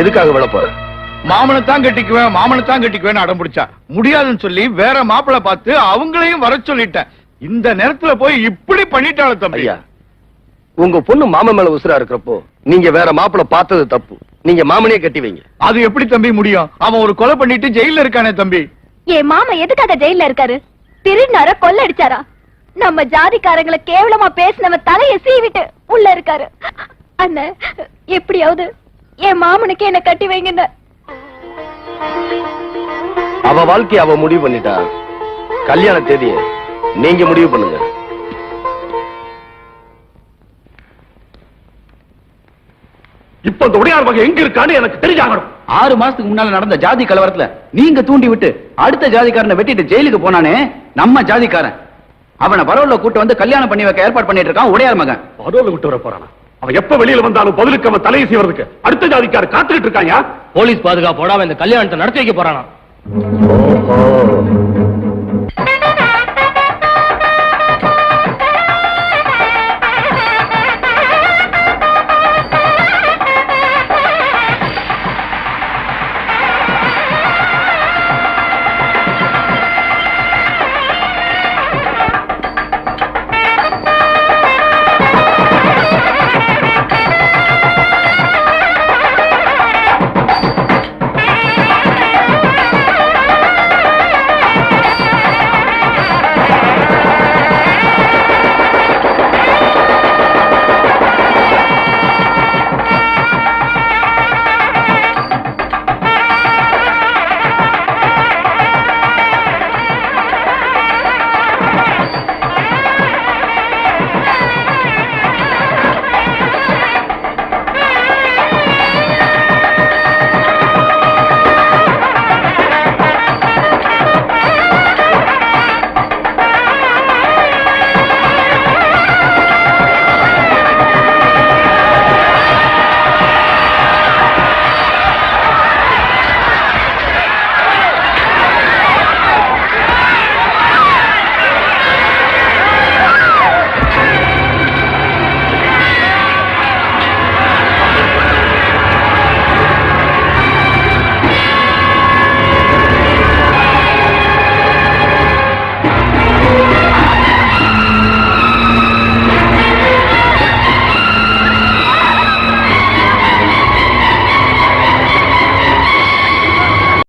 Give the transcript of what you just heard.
எதுக்காக விட போற? மாமனத்தான் கட்டிக்குவேன் அடம் பிடிச்சா முடியாதுன்னு சொல்லி வேற மாப்பிள்ளை பார்த்து அவங்களையும் வர சொல்லிட்டேன். இந்த நேரத்துல போய் இப்படி பண்ணிட்டாள தம்பி. ஐயா, உங்க பொண்ணு மாமன் மேல உசுரா இருக்கிறப்போ நீங்க வேற மாப்பிள்ளை பார்த்தது தப்பு. நீங்க மாமனே கட்டி வைங்க. அது எப்படி தம்பி முடியும்? அவன் ஒரு கொலை பண்ணிட்டு ஜெயில இருக்கானே தம்பி. என் மாமா எதுக்காக ஜெயில இருக்காரு? திருநார கொள்ள அடிச்சாரா? நம்ம ஜாதிக்காரங்களை கேவலமா பேசினவ தலைய சீவிட்டு உள்ள இருக்காரு. அண்ணன் எப்படியாவது என் மாமனுக்கு என்ன கட்டி வைங்க. அவ வாழ்க்கை அவ முடிவு பண்ணிட்டா. கல்யாண தேதியை நீங்க முடிவு பண்ணுங்க. இப்ப இந்த உடையார் வகை எங்க இருக்கான்னு எனக்கு தெரிஞ்சாகணும். 6 மாசத்துக்கு முன்னால நடந்த ஜாதி கலவரத்துல நீங்க தூண்டி விட்டு அடுத்த ஜாதிக்காரனை வெட்டிட்டு ஜெயிலுக்கு போனானே நம்ம ஜாதிக்காரன். அவனை பரோல்ல கூட்டு வந்து கல்யாணம் பண்ணி வைக்க ஏற்பாடு பண்ணிட்டு இருக்கான் உடையார் மகன். பரோல்ல விட்டு வர போறானா? அவன் எப்ப வெளியில வந்தாலும் பதிலுக்கு அவன் தலையை செய்வதற்கு அடுத்த ஜாதிக்காரர் காத்துக்கிட்டு இருக்காங்க. போலீஸ் பாதுகாப்போட அவன் இந்த கல்யாணத்தை நடத்தி வைக்க போறானா? ஓஹோ,